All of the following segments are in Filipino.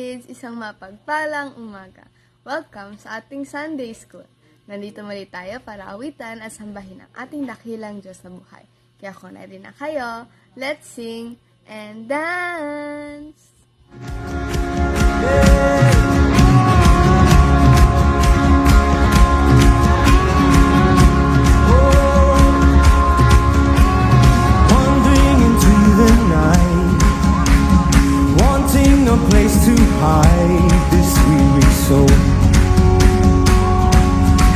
kids! Isang mapagpalang umaga. Welcome sa ating Sunday School. Nandito muli tayo para awitan at sambahin ang ating dakilang Diyos na buhay. Kaya kung na rin na kayo, let's sing and dance! Wandering into the night, wanting a place to hide this weary soul,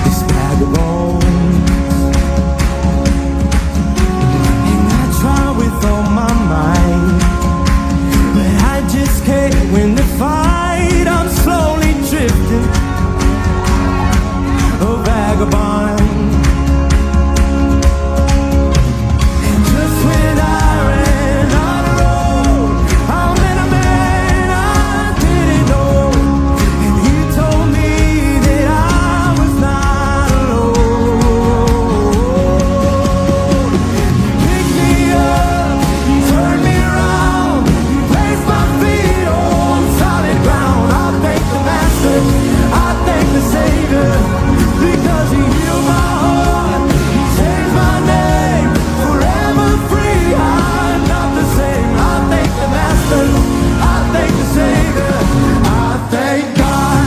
this bag of bones. And I try with all my might, but I just can't win the fight. I'm slowly drifting, a vagabond. And just when I ran out of road, I met a man I didn't know, and he told me that I was not alone. He picked me up, he turned me around, he placed my feet on solid ground. I thank the Master, I thank the Savior, because he healed my heart, he changed my name, forever free. I'm not the same. I thank the Master, I thank the Savior, I thank God.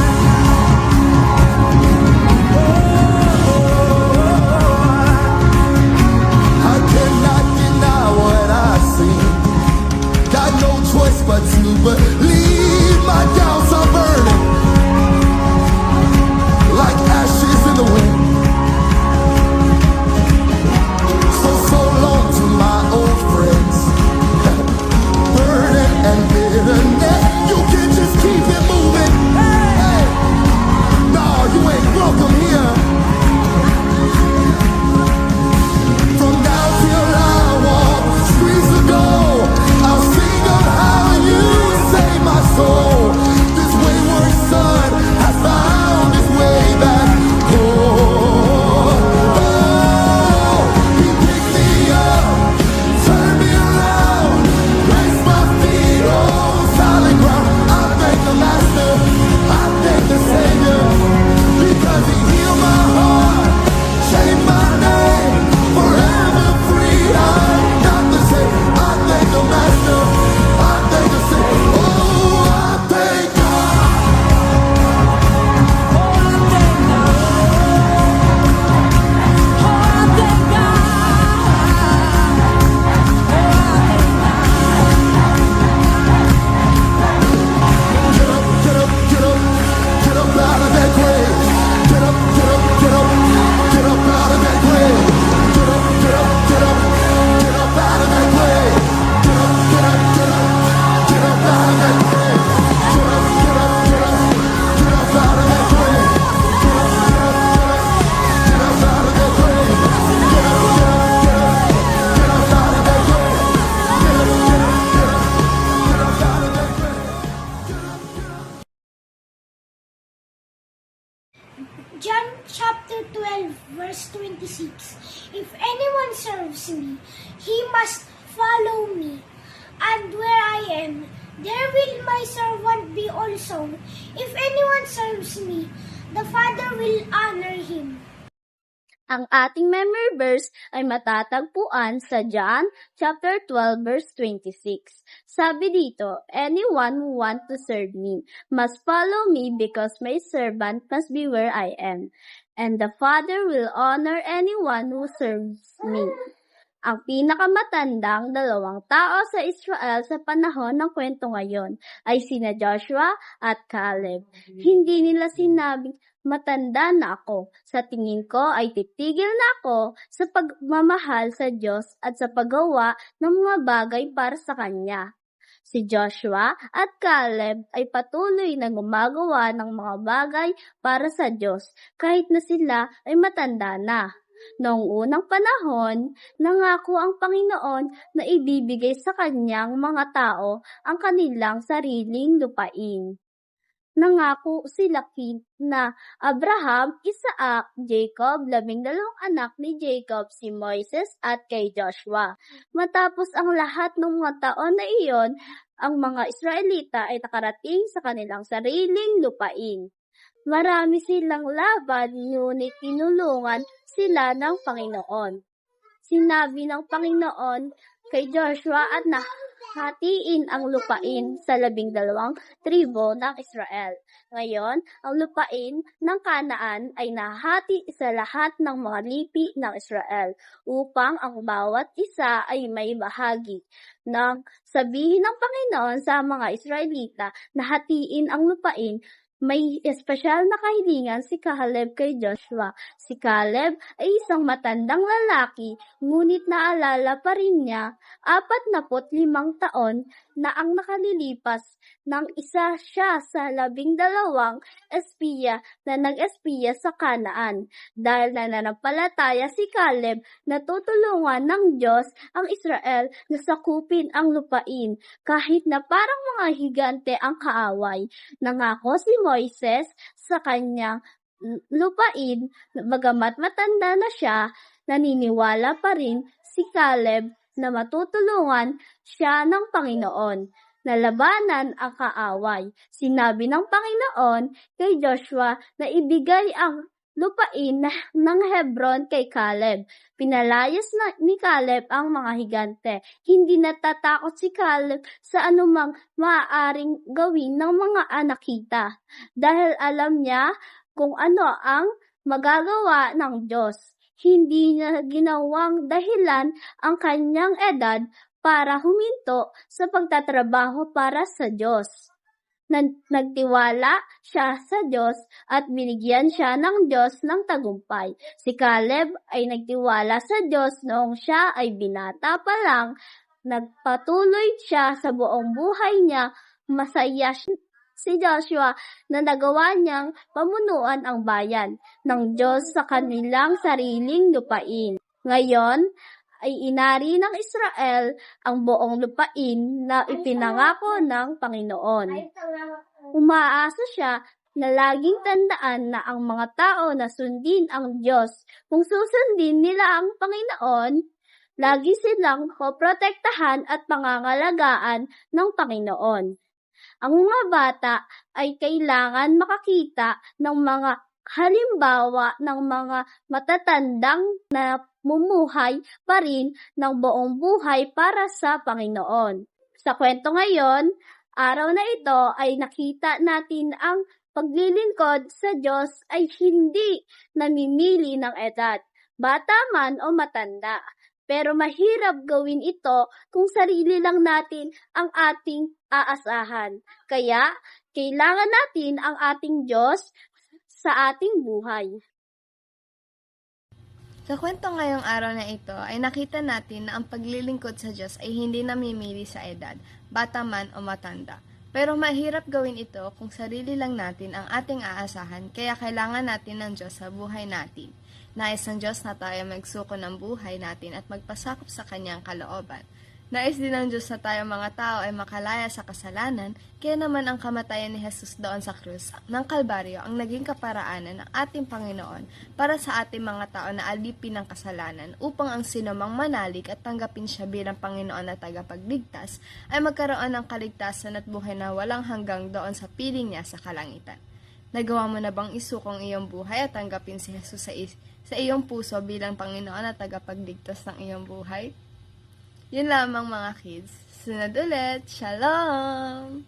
I cannot deny what I see. Got no choice but to believe. My doubts are burning like ashes in the wind. So long to my old friends. Burden and bitterness, you can just keep it moving. Hey, no, you ain't welcome here. From now till I walk streets of gold, I'll sing of how you saved my soul. This wayward son has found his way back home. Oh, he picked me up, turned me around, placed my feet on solid ground. I thank the Master, I thank the Savior, because he healed my heart, changed my name, forever free. I'm not the same. I thank the Master, I thank the Savior. Oh, I thank God. Oh, I thank God. Oh, I thank God. Get up, get up, get up, get up out of that grave. Get up, get up, get up, get up out of that grave. Get up, get up, get up, get up out of that grave. Get up, get up, get up, get up out of that grave. Get up, get up, get up, get up out of that grave. Get up, get up, get up, get up out of that grave. Get up, get up, get up, get up out of that grave. Get up, get up, get up, get up out of that grave. John chapter 12, verse 26. If anyone serves me, he must follow me. And where I am, there will my servant be also. If anyone serves me, the Father will honor him. Ang ating memory verse ay matatagpuan sa John chapter 12 verse 26. Sabi dito, anyone who wants to serve me must follow me because my servant must be where I am, and the Father will honor anyone who serves me. Ang pinakamatandang dalawang tao sa Israel sa panahon ng kwento ngayon ay sina Joshua at Caleb. Hindi nila sinabing, matanda na ako. Sa tingin ko ay titigil na ako sa pagmamahal sa Diyos at sa paggawa ng mga bagay para sa Kanya. Si Joshua at Caleb ay patuloy na gumagawa ng mga bagay para sa Diyos kahit na sila ay matanda na. Noong unang panahon, nangako ang Panginoon na ibibigay sa kanyang mga tao ang kanilang sariling lupain. Nangako sila na Abraham, Isaac, Jacob, 12 anak ni Jacob, si Moises at kay Joshua. Matapos ang lahat ng mga taon na iyon, ang mga Israelita ay nakarating sa kanilang sariling lupain. Marami silang laban, ngunit tinulungan sila ng Panginoon. Sinabi ng Panginoon kay Joshua at hatiin ang lupain sa 12 tribo ng Israel. Ngayon, ang lupain ng Kanaan ay nahati sa lahat ng mga lipi ng Israel upang ang bawat isa ay may bahagi. Nang sabihin ng Panginoon sa mga Israelita na hatiin ang lupain, may espesyal na kahilingan si Caleb kay Joshua. Si Caleb ay isang matandang lalaki, ngunit naalala pa rin niya 45 taon na ang nakalilipas nang isa siya sa 12 espiya na nag-espiya sa Kanaan. Dahil nananampalataya si Caleb na tutulungan ng Diyos ang Israel na sakupin ang lupain, kahit na parang mga higante ang kaaway. Nangako si Moises sa kanyang lupain, bagamat matanda na siya, naniniwala pa rin si Caleb na matutulungan siya ng Panginoon na labanan ang kaaway. Sinabi ng Panginoon kay Joshua na ibigay ang lupain ng Hebron kay Caleb. Pinalayas ni Caleb ang mga higante. Hindi natatakot si Caleb sa anumang maaaring gawin ng mga anakita dahil alam niya kung ano ang magagawa ng Diyos. Hindi niya ginawang dahilan ang kanyang edad para huminto sa pagtatrabaho para sa Diyos. Nagtiwala siya sa Diyos at binigyan siya ng Diyos ng tagumpay. Si Caleb ay nagtiwala sa Diyos noong siya ay binata pa lang. Nagpatuloy siya sa buong buhay niya. Masaya si Joshua na nagawa niyang pamunuan ang bayan ng Diyos sa kanilang sariling lupain. Ngayon ay inari ng Israel ang buong lupain na ipinangako ng Panginoon. Umaasa siya na laging tandaan na ang mga tao na sundin ang Diyos. Kung susundin nila ang Panginoon, lagi silang poprotektahan at pangangalagaan ng Panginoon. Ang mga bata ay kailangan makakita ng mga halimbawa ng mga matatandang na mumuhay pa rin ng buong buhay para sa Panginoon. Sa kwento ngayon, araw na ito ay nakita natin ang paglilingkod sa Diyos ay hindi namimili ng edad, bata man o matanda. Pero mahirap gawin ito kung sarili lang natin ang ating aasahan. Kaya, kailangan natin ang ating Diyos sa ating buhay. Sa kwento ngayong araw na ito ay nakita natin na ang paglilingkod sa Diyos ay hindi namimili sa edad, bata man o matanda. Pero mahirap gawin ito kung sarili lang natin ang ating aasahan, kaya kailangan natin ng Diyos sa buhay natin. Nais ng Diyos na tayo magsuko ng buhay natin at magpasakop sa Kanyang kalooban. Nais din ng Diyos na tayo mga tao ay makalaya sa kasalanan, kaya naman ang kamatayan ni Jesus doon sa krus ng Kalbaryo ang naging kaparaanan ng ating Panginoon para sa ating mga tao na alipin ng kasalanan upang ang sinumang manalig at tanggapin siya bilang Panginoon at tagapagligtas ay magkaroon ng kaligtasan at buhay na walang hanggang doon sa piling niya sa kalangitan. Nagawa mo na bang isukong iyong buhay at tanggapin si Jesus sa iyong puso bilang Panginoon at tagapagligtas ng iyong buhay? Yun lamang mga kids. Sunod ulit. Shalom!